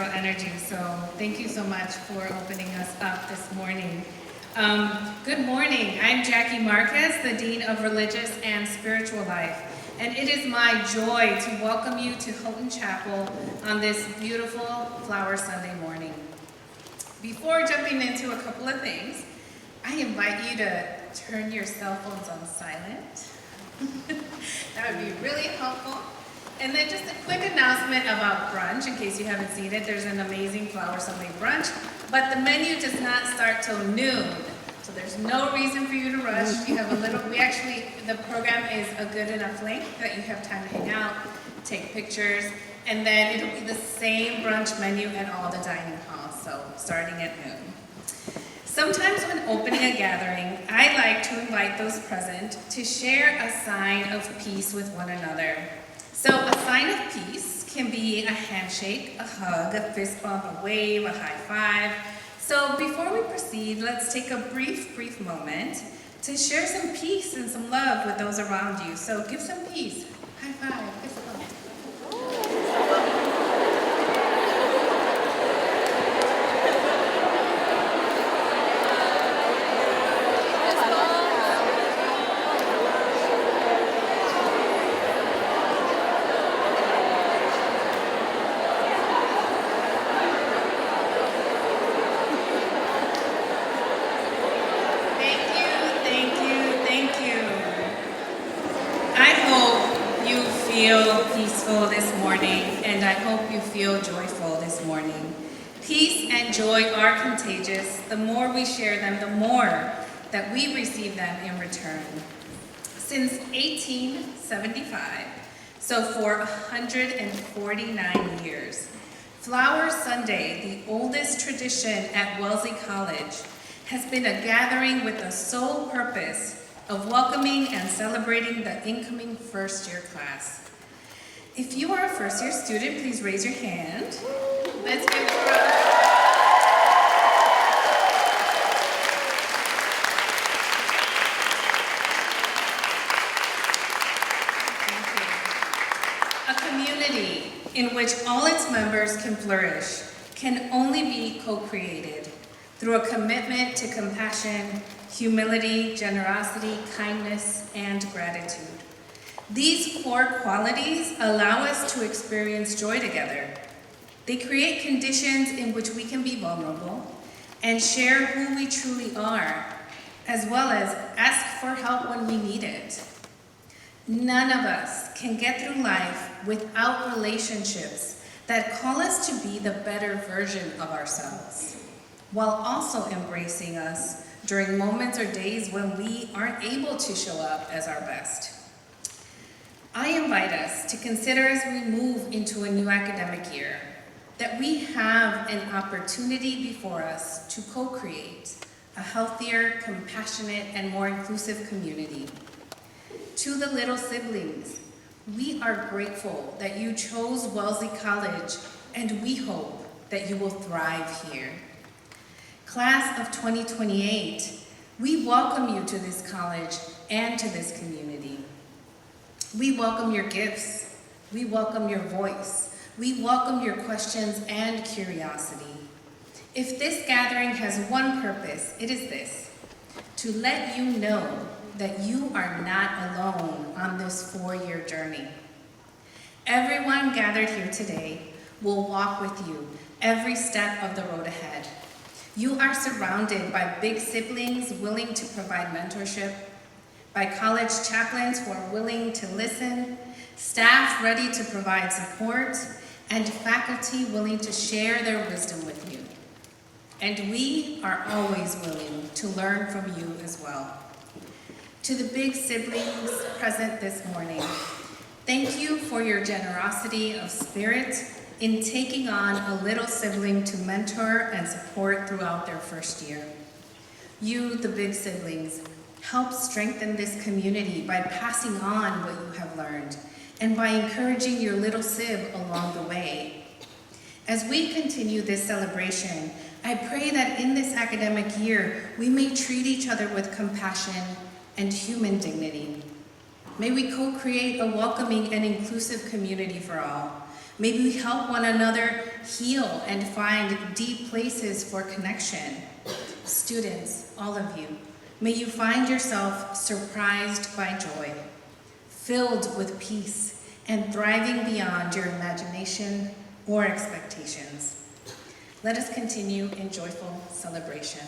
spiritual energy. So thank you so much for opening us up this morning. Good morning. I'm Jackie Marquez, the Dean of Religious and Spiritual Life. And it is my joy to welcome you to Houghton Chapel on this beautiful Flower Sunday morning. Before jumping into a couple of things, I invite you to turn your cell phones on silent. That would be really helpful. And then just a quick announcement about brunch, in case you haven't seen it. There's an amazing Flower Sunday brunch, but the menu does not start till noon. So there's no reason for you to rush. You have a little, the program is a good enough length that you have time to hang out, take pictures, and then it'll be the same brunch menu at all the dining halls, so starting at noon. Sometimes when opening a gathering, I like to invite those present to share a sign of peace with one another. So a sign of peace can be a handshake, a hug, a fist bump, a wave, a high five. So before we proceed, let's take a brief moment to share some peace and some love with those around you. So give some peace. High five, fist bump. Peaceful this morning, and I hope you feel joyful this morning. Peace and joy are contagious. The more we share them, the more that we receive them in return. Since 1875, so for 149 years, Flower Sunday, the oldest tradition at Wellesley College, has been a gathering with the sole purpose of welcoming and celebrating the incoming first-year class. If you are a first-year student, please raise your hand. Let's give a community in which all its members can flourish can only be co-created through a commitment to compassion, humility, generosity, kindness, and gratitude. These core qualities allow us to experience joy together. They create conditions in which we can be vulnerable and share who we truly are, as well as ask for help when we need it. None of us can get through life without relationships that call us to be the better version of ourselves, while also embracing us during moments or days when we aren't able to show up as our best. I invite us to consider as we move into a new academic year that we have an opportunity before us to co-create a healthier, compassionate, and more inclusive community. To the little siblings, we are grateful that you chose Wellesley College, and we hope that you will thrive here. Class of 2028, we welcome you to this college and to this community. We welcome your gifts. We welcome your voice. We welcome your questions and curiosity. If this gathering has one purpose, it is this: to let you know that you are not alone on this 4-year journey. Everyone gathered here today will walk with you every step of the road ahead. You are surrounded by big siblings willing to provide mentorship, by college chaplains who are willing to listen, staff ready to provide support, and faculty willing to share their wisdom with you. And we are always willing to learn from you as well. To the big siblings present this morning, thank you for your generosity of spirit in taking on a little sibling to mentor and support throughout their first year. You, the big siblings, help strengthen this community by passing on what you have learned and by encouraging your little sib along the way. As we continue this celebration, I pray that in this academic year, we may treat each other with compassion and human dignity. May we co-create a welcoming and inclusive community for all. May we help one another heal and find deep places for connection. Students, all of you, may you find yourself surprised by joy, filled with peace, and thriving beyond your imagination or expectations. Let us continue in joyful celebration.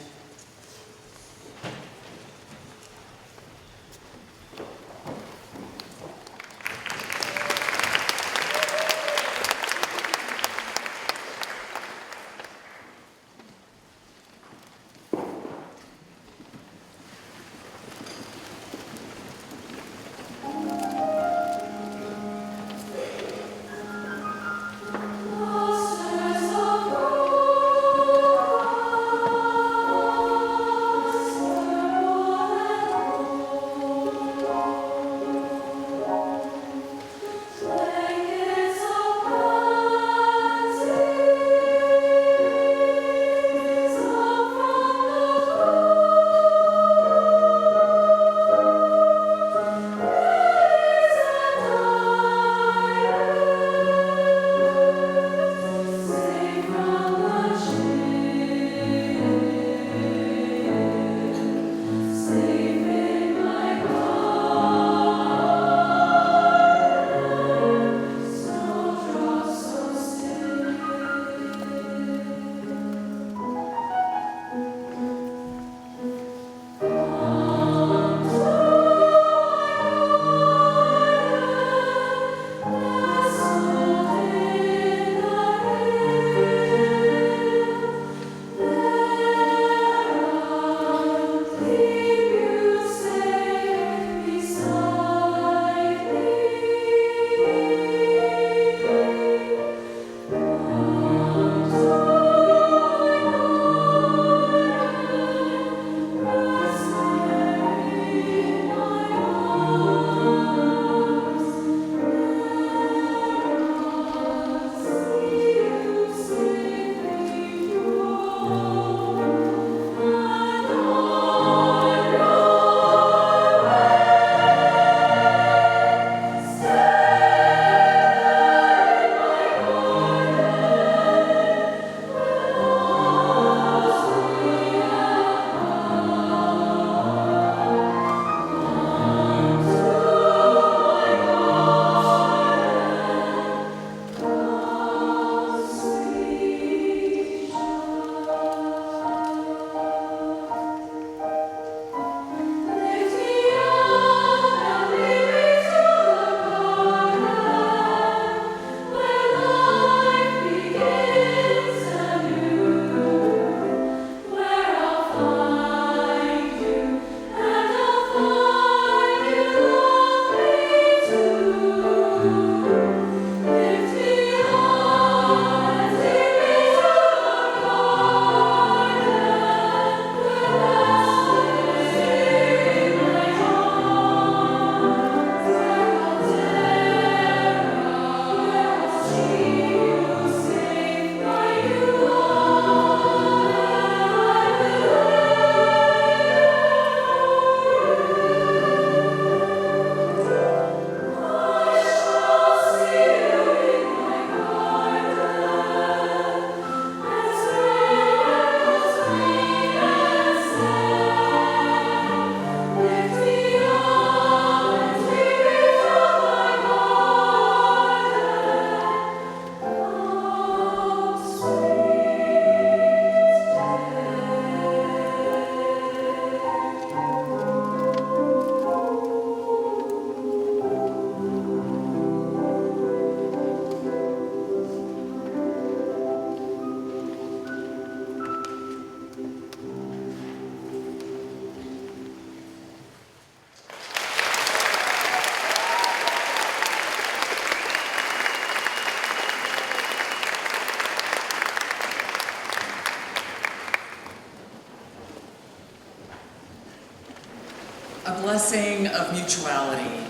A Blessing of Mutuality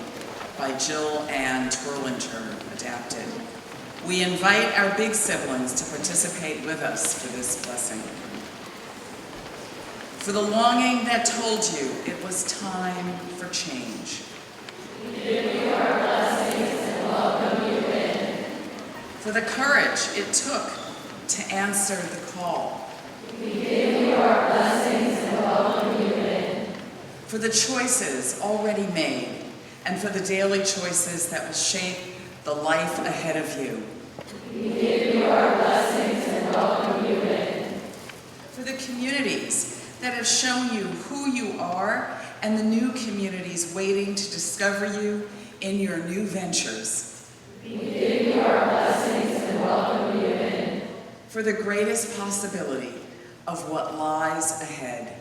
by Jill Ann Terlinger, adapted. We invite our big siblings to participate with us for this blessing. For the longing that told you it was time for change. We give you our blessings and welcome you in. For the courage it took to answer the call. We give you our blessings and welcome you in. For the choices already made, and for the daily choices that will shape the life ahead of you. We give you our blessings and welcome you in. For the communities that have shown you who you are, and the new communities waiting to discover you in your new ventures. We give you our blessings and welcome you in. For the greatest possibility of what lies ahead.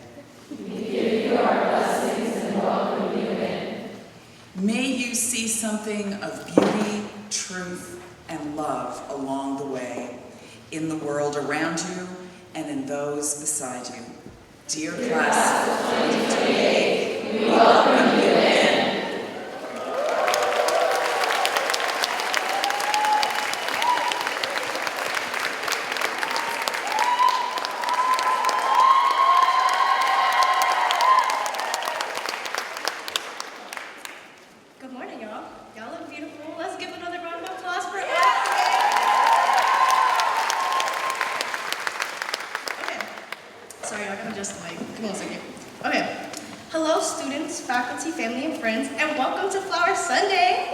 We give you our blessings and welcome you in. May you see something of beauty, truth, and love along the way, in the world around you and in those beside you. Dear class of 2028, we welcome you in. Good morning, y'all. Y'all look beautiful. Let's give another round of applause for us. Okay. Sorry, I gotta adjust the mic. Give me 1 second. Okay. Hello, students, faculty, family, and friends, and welcome to Flower Sunday.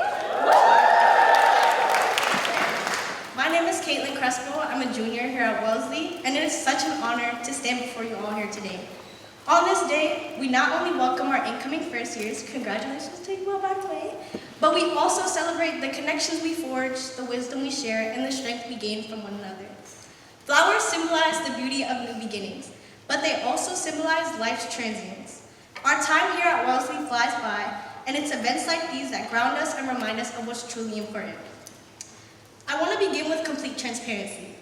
My name is Caitlin Crespo. I'm a junior here at Wellesley, and it is such an honor to stand before you all here today. On this day, we not only welcome our incoming first years, congratulations to you all, by the way, but we also celebrate the connections we forge, the wisdom we share, and the strength we gain from one another. Flowers symbolize the beauty of new beginnings, but they also symbolize life's transience. Our time here at Wellesley flies by, and it's events like these that ground us and remind us of what's truly important. I want to begin with complete transparency.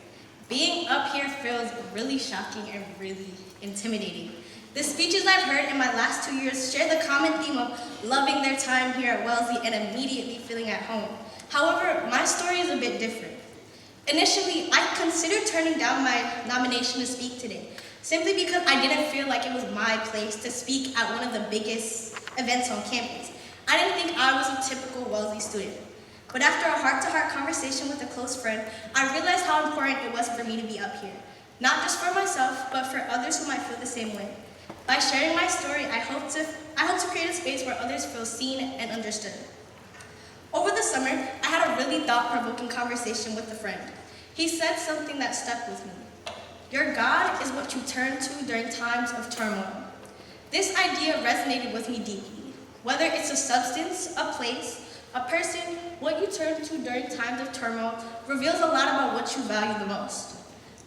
Being up here feels really shocking and really intimidating. The speeches I've heard in my last 2 years share the common theme of loving their time here at Wellesley and immediately feeling at home. However, my story is a bit different. Initially, I considered turning down my nomination to speak today, simply because I didn't feel like it was my place to speak at one of the biggest events on campus. I didn't think I was a typical Wellesley student. But after a heart-to-heart conversation with a close friend, I realized how important it was for me to be up here. Not just for myself, but for others who might feel the same way. By sharing my story, I hope to create a space where others feel seen and understood. Over the summer, I had a really thought-provoking conversation with a friend. He said something that stuck with me. Your God is what you turn to during times of turmoil. This idea resonated with me deeply. Whether it's a substance, a place, a person, what you turn to during times of turmoil reveals a lot about what you value the most.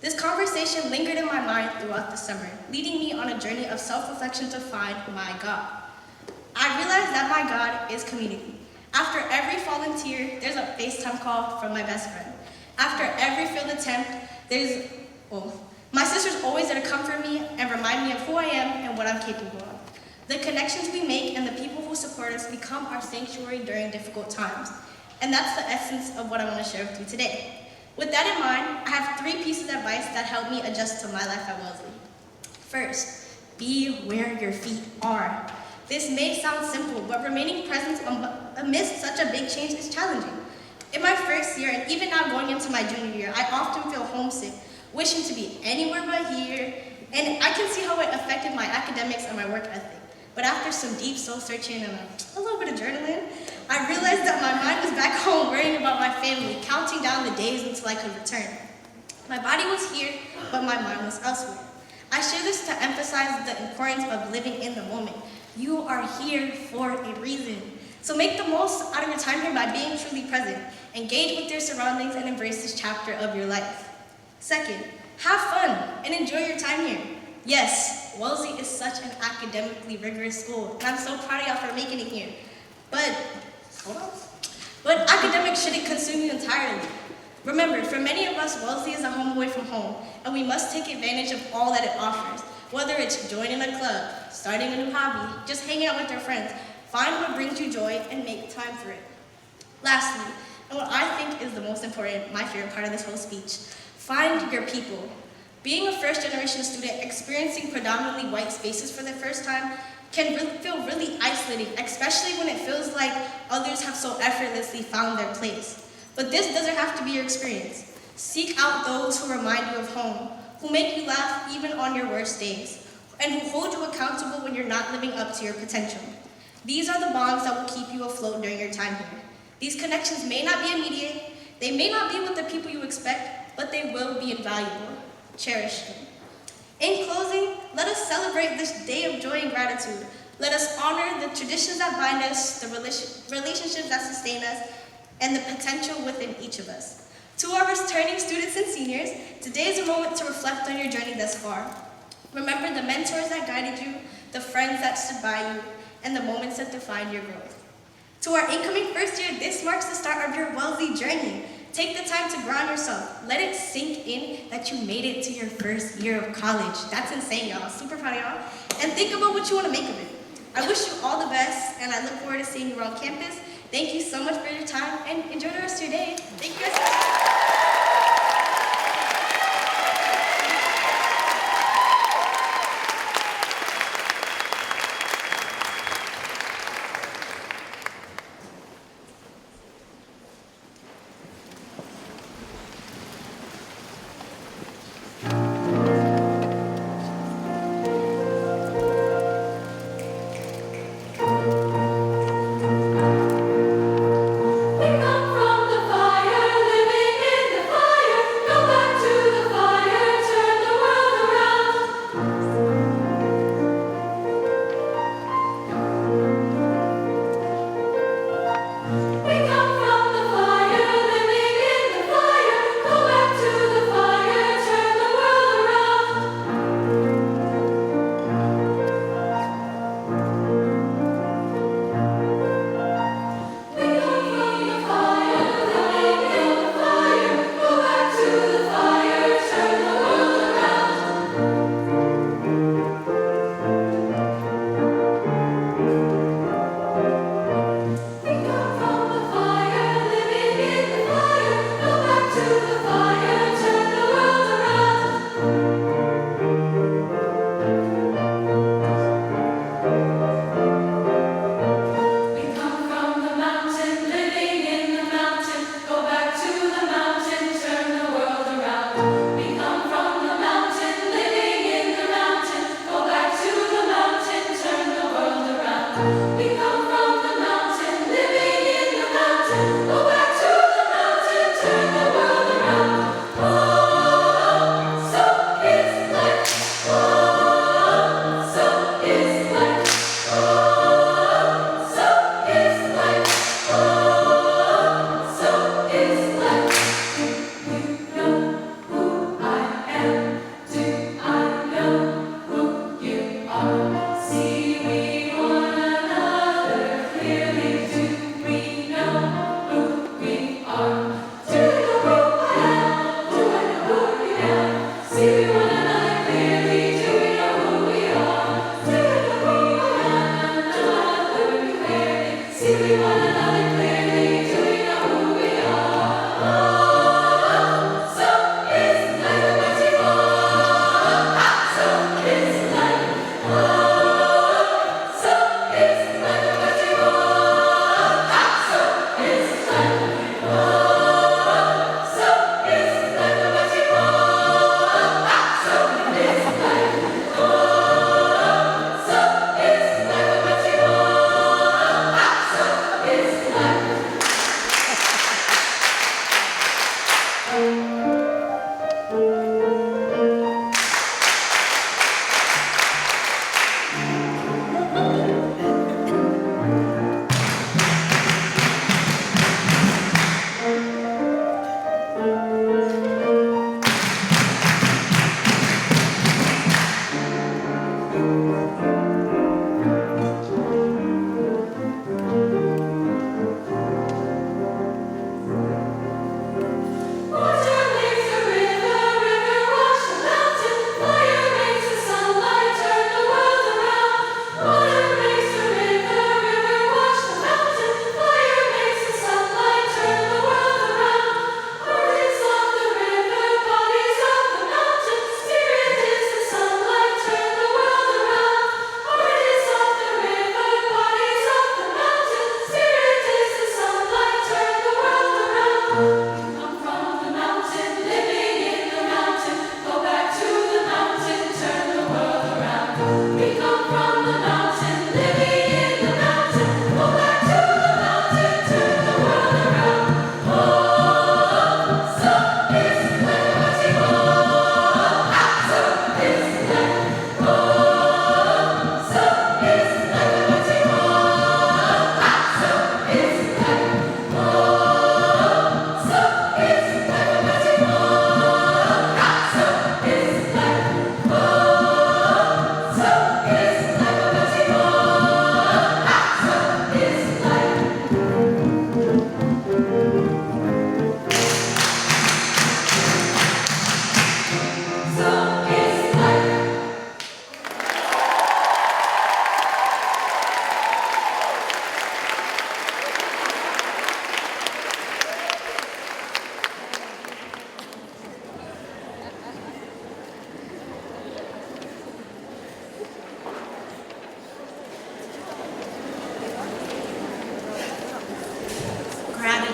This conversation lingered in my mind throughout the summer, leading me on a journey of self-reflection to find my God. I realized that my God is community. After every volunteer, there's a FaceTime call from my best friend. After every field attempt, my sister's always there to comfort me and remind me of who I am and what I'm capable of. The connections we make and the people who support us become our sanctuary during difficult times. And that's the essence of what I want to share with you today. With that in mind, I have 3 pieces of advice that helped me adjust to my life at Wellesley. First, be where your feet are. This may sound simple, but remaining present amidst such a big change is challenging. In my first year, and even now going into my junior year, I often feel homesick, wishing to be anywhere but here, and I can see how it affected my academics and my work ethic. But after some deep soul searching and a little bit of journaling, I realized that my mind was back home worrying about my family, counting down the days until I could return. My body was here, but my mind was elsewhere. I share this to emphasize the importance of living in the moment. You are here for a reason. So make the most out of your time here by being truly present. Engage with your surroundings and embrace this chapter of your life. Second, have fun and enjoy your time here. Yes, Wellesley is such an academically rigorous school, and I'm so proud of y'all for making it here. But academics shouldn't consume you entirely. Remember, for many of us, Wellesley is a home away from home, and we must take advantage of all that it offers. Whether it's joining a club, starting a new hobby, just hanging out with your friends, find what brings you joy and make time for it. Lastly, and what I think is the most important, my favorite part of this whole speech, find your people. Being a first-generation student experiencing predominantly white spaces for the first time can feel really isolating, especially when it feels like others have so effortlessly found their place. But this doesn't have to be your experience. Seek out those who remind you of home, who make you laugh even on your worst days, and who hold you accountable when you're not living up to your potential. These are the bonds that will keep you afloat during your time here. These connections may not be immediate, they may not be with the people you expect, but they will be invaluable. Cherish them. In closing, let us celebrate this day of joy and gratitude. Let us honor the traditions that bind us, the relationships that sustain us, and the potential within each of us. To our returning students and seniors, today is a moment to reflect on your journey thus far. Remember the mentors that guided you, the friends that stood by you, and the moments that defined your growth. To our incoming first year, this marks the start of your Wellesley journey. Take the time to ground yourself. Let it sink in that you made it to your first year of college. That's insane, y'all. Super proud of y'all. And think about what you want to make of it. I wish you all the best, and I look forward to seeing you around campus. Thank you so much for your time, and enjoy the rest of your day. Thank you guys. We come from the fire, living in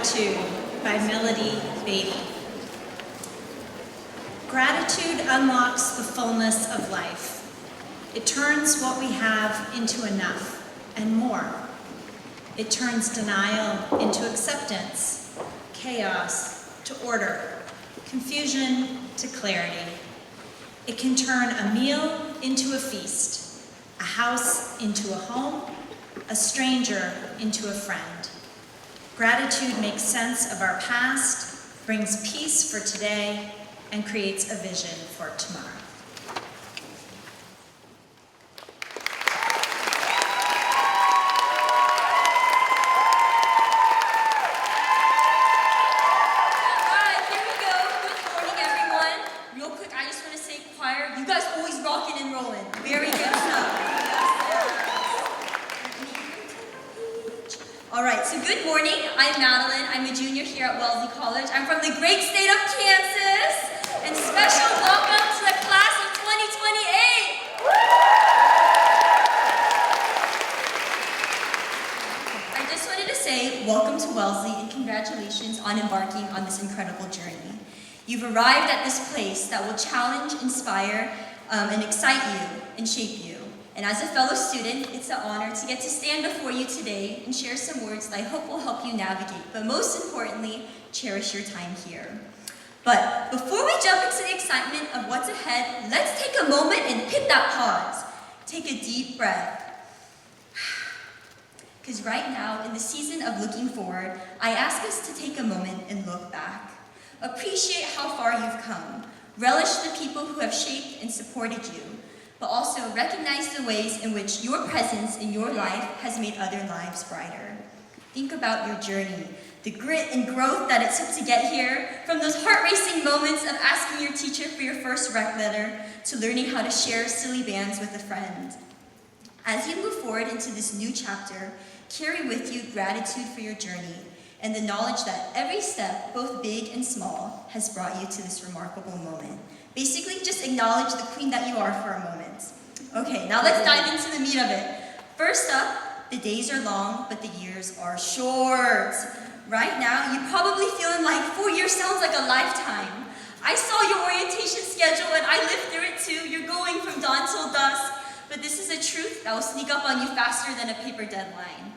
Gratitude by Melody Beatty. Gratitude unlocks the fullness of life. It turns what we have into enough and more. It turns denial into acceptance, chaos to order, confusion to clarity. It can turn a meal into a feast, a house into a home, a stranger into a friend. Gratitude makes sense of our past, brings peace for today, and creates a vision for tomorrow. All right, so good morning. I'm Madeline. I'm a junior here at Wellesley College. I'm from the great state of Kansas. And special welcome to the class of 2028. I just wanted to say welcome to Wellesley and congratulations on embarking on this incredible journey. You've arrived at this place that will challenge, inspire, and excite you and shape you. And as a fellow student, it's an honor to get to stand before you today and share some words that I hope will help you navigate, but most importantly, cherish your time here. But before we jump into the excitement of what's ahead, let's take a moment and hit that pause. Take a deep breath. Because right now, in the season of looking forward, I ask us to take a moment and look back. Appreciate how far you've come. Relish the people who have shaped and supported you, but also recognize the ways in which your presence in your life has made other lives brighter. Think about your journey, the grit and growth that it took to get here, from those heart-racing moments of asking your teacher for your first rec letter to learning how to share silly bands with a friend. As you move forward into this new chapter, carry with you gratitude for your journey and the knowledge that every step, both big and small, has brought you to this remarkable moment. Basically, just acknowledge the queen that you are for a moment. Okay, now let's dive into the meat of it. First up, the days are long, but the years are short. Right now, you're probably feeling like 4 years sounds like a lifetime. I saw your orientation schedule and I lived through it too. You're going from dawn till dusk, but this is a truth that will sneak up on you faster than a paper deadline.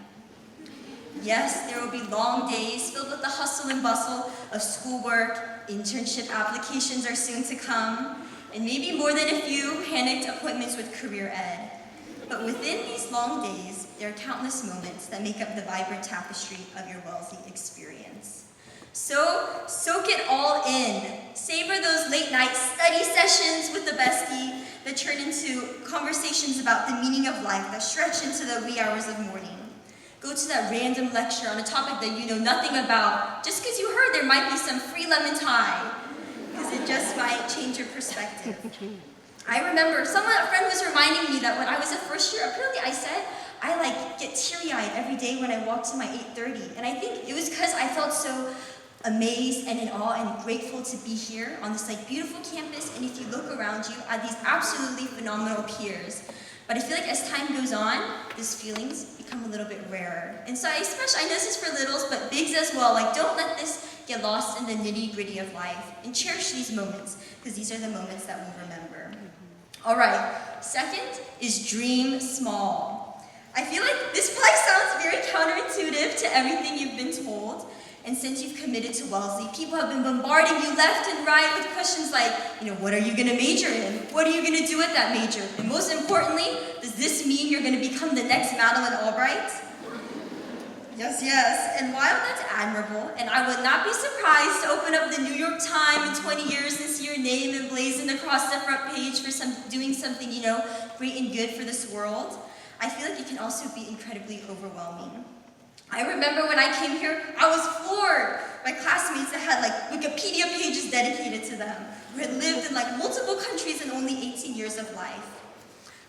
Yes, there will be long days filled with the hustle and bustle of schoolwork, internship applications are soon to come, and maybe more than a few panicked appointments with career ed. But within these long days, there are countless moments that make up the vibrant tapestry of your Wellesley experience. So, soak it all in. Savor those late night study sessions with the bestie that turn into conversations about the meaning of life that stretch into the wee hours of morning. Go to that random lecture on a topic that you know nothing about, just because you heard there might be some free lemon tie, because it just might change your perspective. I remember a friend was reminding me that when I was a first year, apparently I said I get teary-eyed every day when I walk to my 8:30, and I think it was because I felt so amazed and in awe and grateful to be here on this beautiful campus, and if you look around you at these absolutely phenomenal peers. But I feel like as time goes on, these feelings become a little bit rarer. And so I know this is for littles, but bigs as well. Don't let this get lost in the nitty-gritty of life. And cherish these moments, because these are the moments that we'll remember. All right, second is dream small. I feel like this probably sounds very counterintuitive to everything you've been told. And since you've committed to Wellesley, people have been bombarding you left and right with questions like, what are you going to major in? What are you going to do with that major? And most importantly, does this mean you're going to become the next Madeleine Albright? Yes. And while that's admirable, and I would not be surprised to open up the New York Times in 20 years and see your name emblazoned across the front page for doing something, great and good for this world, I feel like it can also be incredibly overwhelming. I remember when I came here, I was floored by classmates that had Wikipedia pages dedicated to them, who had lived in multiple countries in only 18 years of life.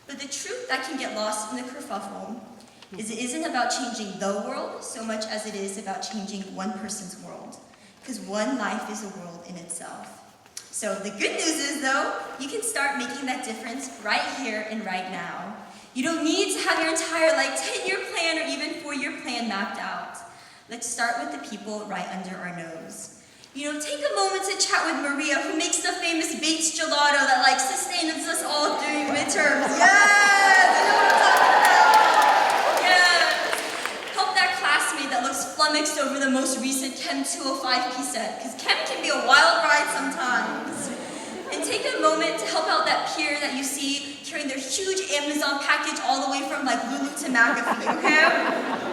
But the truth that can get lost in the kerfuffle is it isn't about changing the world so much as it is about changing one person's world, because one life is a world in itself. So the good news is, though, you can start making that difference right here and right now. You don't need to have your entire 10-year plan or even 4-year plan mapped out. Let's start with the people right under our nose. Take a moment to chat with Maria, who makes the famous Bates gelato that sustains us all during midterms. Yes! You know what I'm talking about? Yes! Help that classmate that looks flummoxed over the most recent Chem 205 piece set, because Chem can be a wild ride sometimes. And take a moment to help out that peer that you see carrying their huge Amazon package all the way from Lulu to McAfee, okay?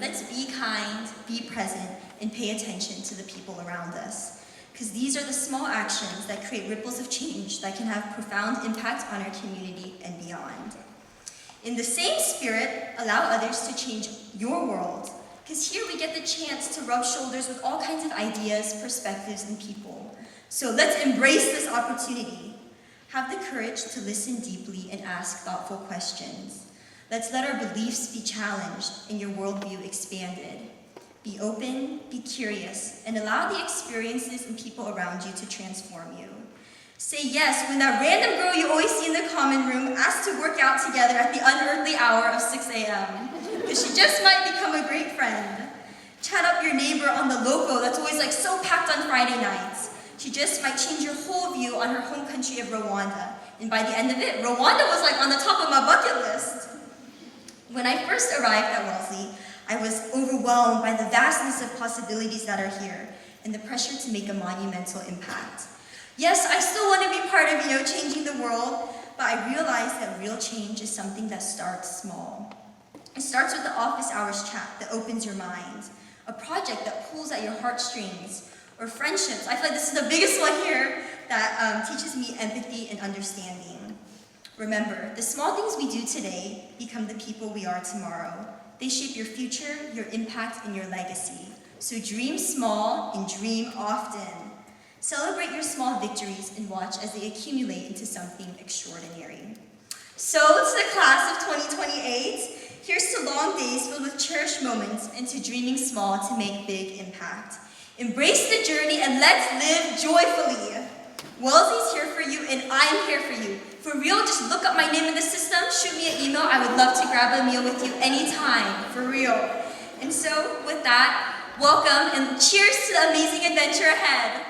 Let's be kind, be present, and pay attention to the people around us. Because these are the small actions that create ripples of change that can have profound impact on our community and beyond. In the same spirit, allow others to change your world. Because here we get the chance to rub shoulders with all kinds of ideas, perspectives, and people. So let's embrace this opportunity. Have the courage to listen deeply and ask thoughtful questions. Let's let our beliefs be challenged and your worldview expanded. Be open, be curious, and allow the experiences and people around you to transform you. Say yes when that random girl you always see in the common room asks to work out together at the unearthly hour of 6 a.m. Because she just might become a great friend. Chat up your neighbor on the loco that's always so packed on Friday nights. She just might change your whole view on her home country of Rwanda. And by the end of it, Rwanda was on the top of my bucket list. When I first arrived at Wellesley, I was overwhelmed by the vastness of possibilities that are here and the pressure to make a monumental impact. Yes, I still want to be part of, changing the world, but I realized that real change is something that starts small. It starts with the office hours chat that opens your mind, a project that pulls at your heartstrings, or friendships. I feel this is the biggest one here that teaches me empathy and understanding. Remember, the small things we do today become the people we are tomorrow. They shape your future, your impact, and your legacy. So dream small and dream often. Celebrate your small victories and watch as they accumulate into something extraordinary. So to the class of 2028, here's to long days filled with cherished moments and to dreaming small to make big impact. Embrace the journey and let's live joyfully. Wellesley's here for you and I'm here for you. For real, just look up my name in the system, shoot me an email. I would love to grab a meal with you anytime, for real. And so with that, welcome and cheers to the amazing adventure ahead.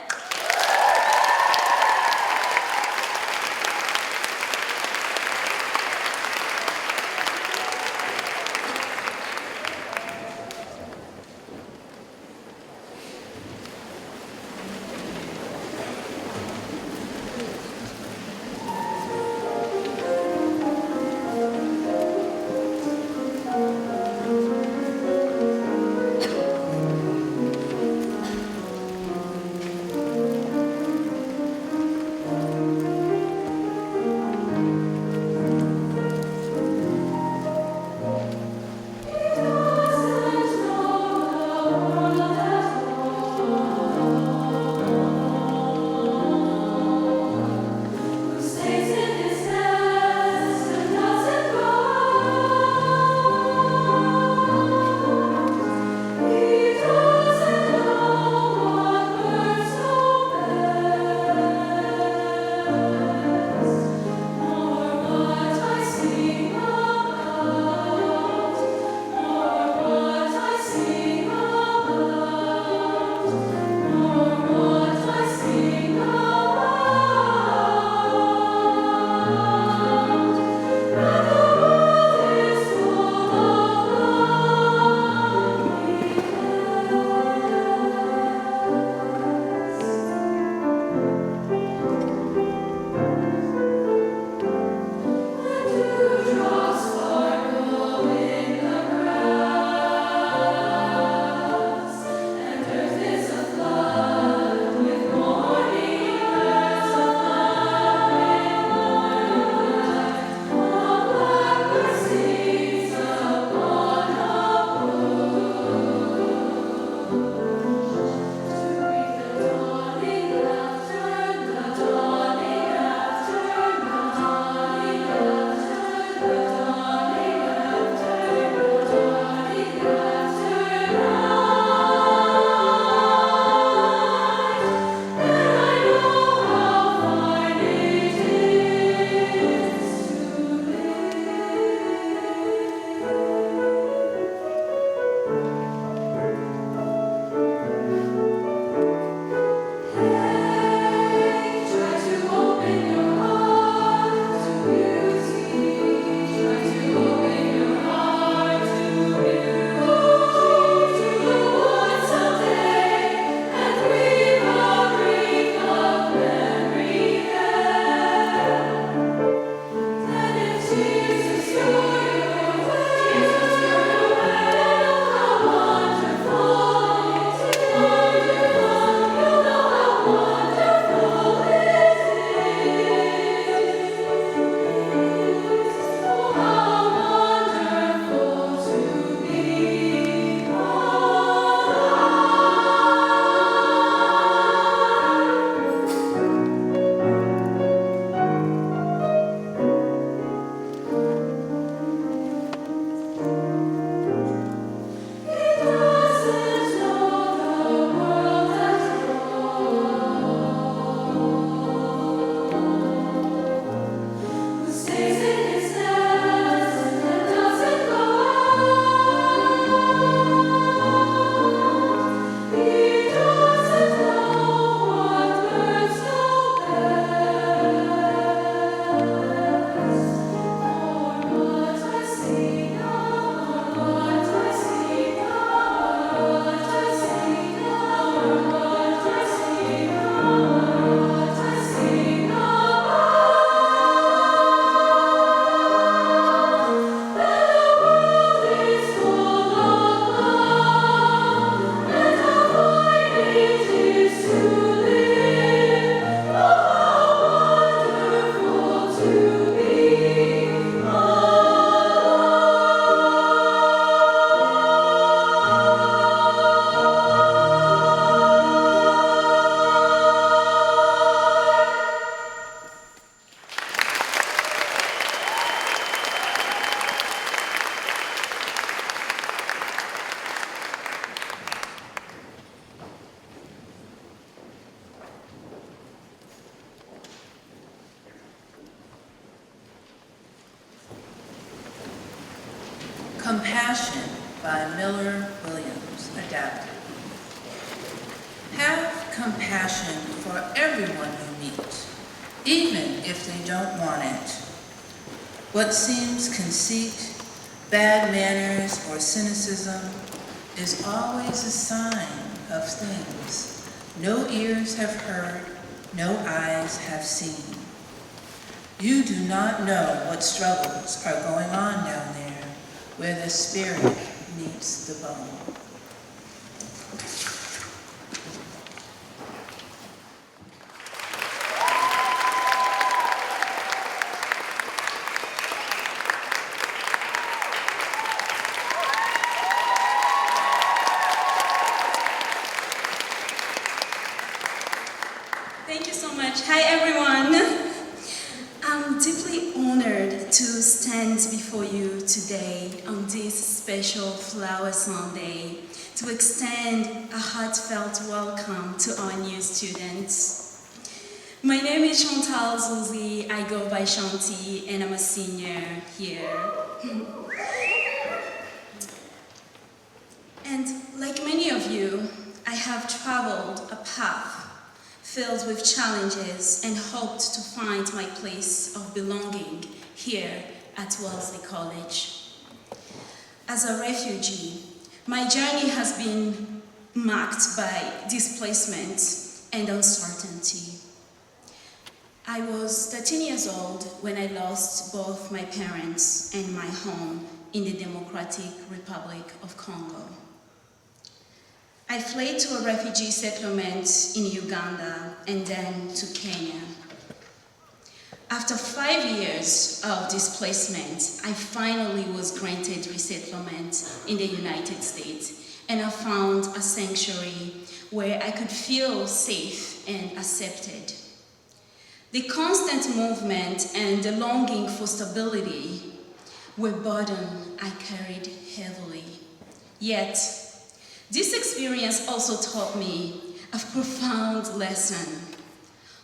Compassion by Miller Williams, adapted. Have compassion for everyone you meet, even if they don't want it. What seems conceit, bad manners, or cynicism is always a sign of things no ears have heard, no eyes have seen. You do not know what struggles are going on down there where the spirit meets the bone. Thank you so much. Hi, everyone. I'm deeply honored to stand before you today on this special Flower Sunday to extend a heartfelt welcome to our new students. My name is Chantal Zuzi. I go by Shanti, and I'm a senior here. And like many of you, I have traveled a path filled with challenges and hoped to find my place of belonging here at Wellesley College. As a refugee, my journey has been marked by displacement and uncertainty. I was 13 years old when I lost both my parents and my home in the Democratic Republic of Congo. I fled to a refugee settlement in Uganda and then to Kenya. After 5 years of displacement, I finally was granted resettlement in the United States, and I found a sanctuary where I could feel safe and accepted. The constant movement and the longing for stability were a burden I carried heavily. Yet, this experience also taught me a profound lesson.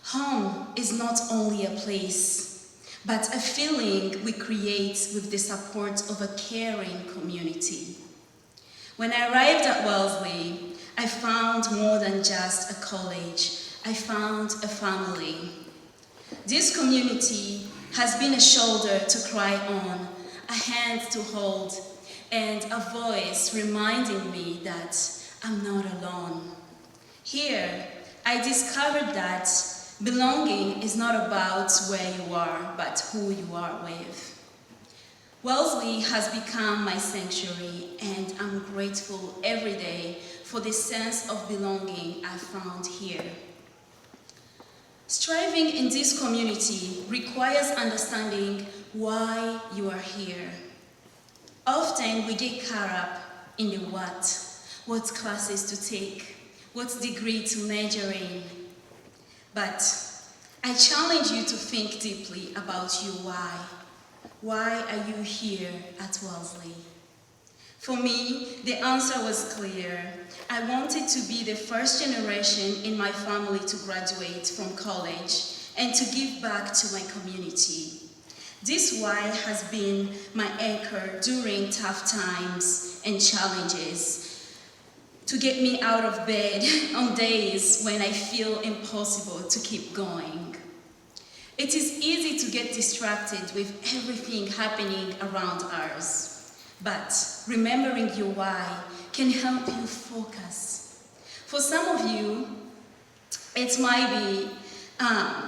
Home is not only a place, but a feeling we create with the support of a caring community. When I arrived at Wellesley, I found more than just a college. I found a family. This community has been a shoulder to cry on, a hand to hold, and a voice reminding me that I'm not alone. Here, I discovered that belonging is not about where you are, but who you are with. Wellesley has become my sanctuary, and I'm grateful every day for the sense of belonging I found here. Striving in this community requires understanding why you are here. Often we get caught up in the what classes to take, what degree to major in. But I challenge you to think deeply about your why. Why are you here at Wellesley? For me, the answer was clear. I wanted to be the first generation in my family to graduate from college and to give back to my community. This why has been my anchor during tough times and challenges, to get me out of bed on days when I feel impossible to keep going. It is easy to get distracted with everything happening around us, but remembering your why can help you focus. For some of you, it might be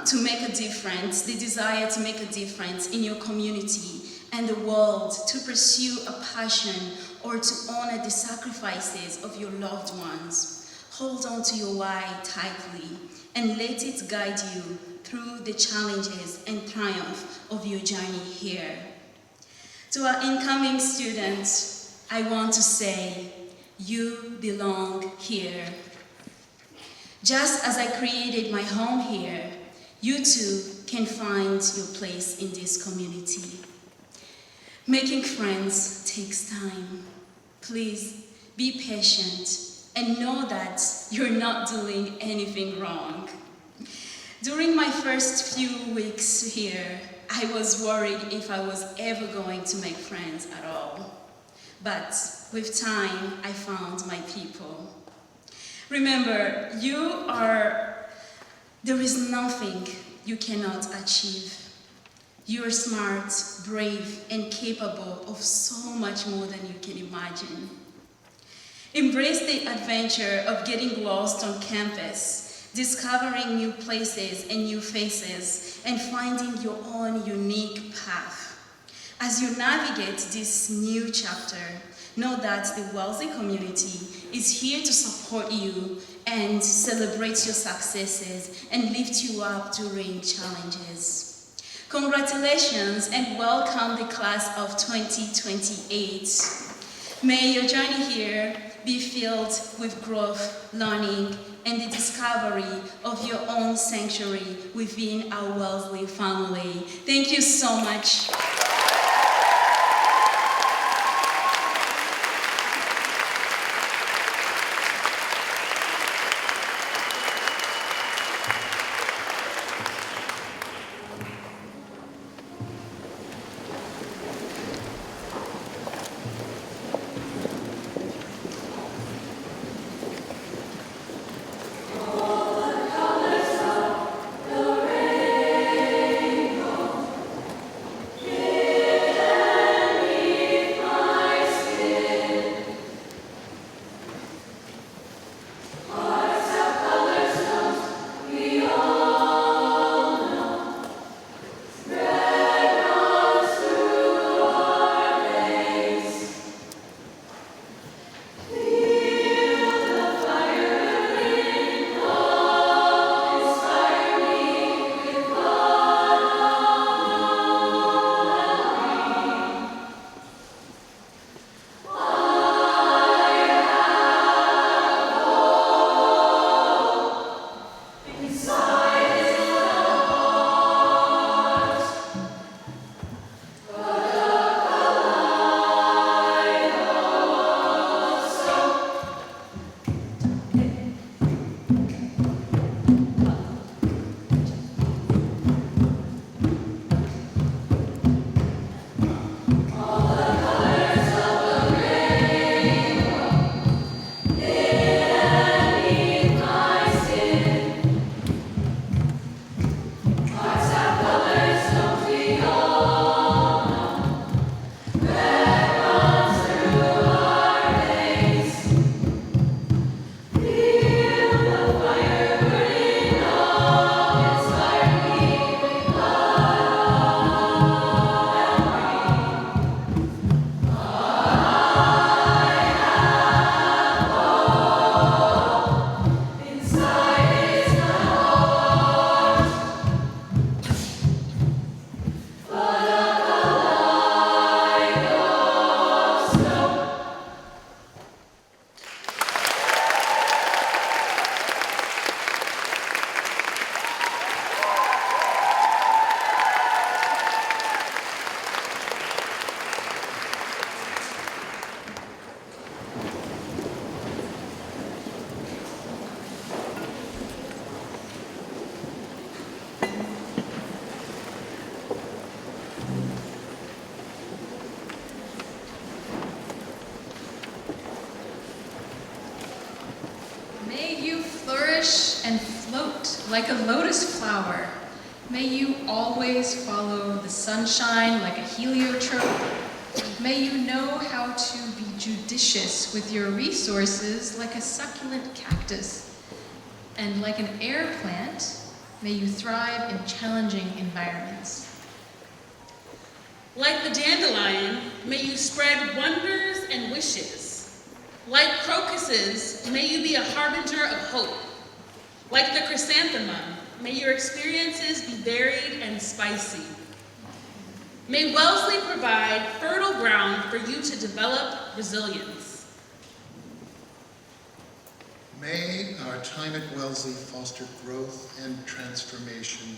to make a difference, the desire to make a difference in your community and the world, to pursue a passion or to honor the sacrifices of your loved ones. Hold on to your why tightly and let it guide you through the challenges and triumph of your journey here. To our incoming students, I want to say, you belong here. Just as I created my home here, you too can find your place in this community. Making friends takes time. Please be patient and know that you're not doing anything wrong. During my first few weeks here, I was worried if I was ever going to make friends at all. but with time, I found my people. Remember, there is nothing you cannot achieve. You are smart, brave, and capable of so much more than you can imagine. Embrace the adventure of getting lost on campus, discovering new places and new faces, and finding your own unique path. As you navigate this new chapter, know that the Wellesley community is here to support you and celebrate your successes and lift you up during challenges. Congratulations and welcome the class of 2028. May your journey here be filled with growth, learning, and the discovery of your own sanctuary within our Wellesley family. Thank you so much. And float like a lotus flower. May you always follow the sunshine like a heliotrope. May you know how to be judicious with your resources like a succulent cactus. And like an air plant, may you thrive in challenging environments. Like the dandelion, may you spread wonders and wishes. Like crocuses, may you be a harbinger of hope. Like the chrysanthemum, may your experiences be varied and spicy. May Wellesley provide fertile ground for you to develop resilience. May our time at Wellesley foster growth and transformation.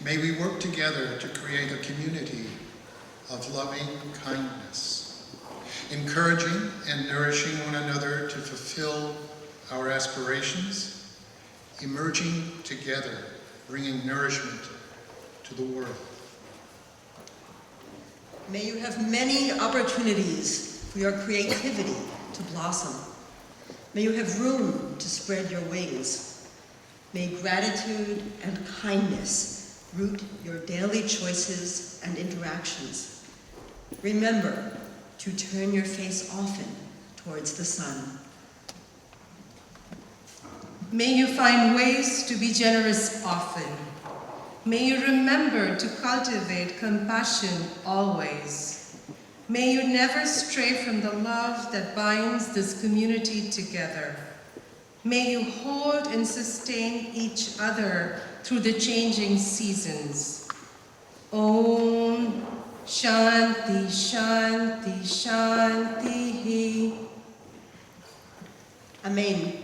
May we work together to create a community of loving kindness, encouraging and nourishing one another to fulfill our aspirations, emerging together, bringing nourishment to the world. May you have many opportunities for your creativity to blossom. May you have room to spread your wings. May gratitude and kindness root your daily choices and interactions. Remember to turn your face often towards the sun. May you find ways to be generous often. May you remember to cultivate compassion always. May you never stray from the love that binds this community together. May you hold and sustain each other through the changing seasons. Om Shanti Shanti Shanti. Amen.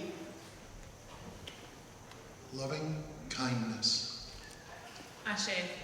Loving kindness. Ashe.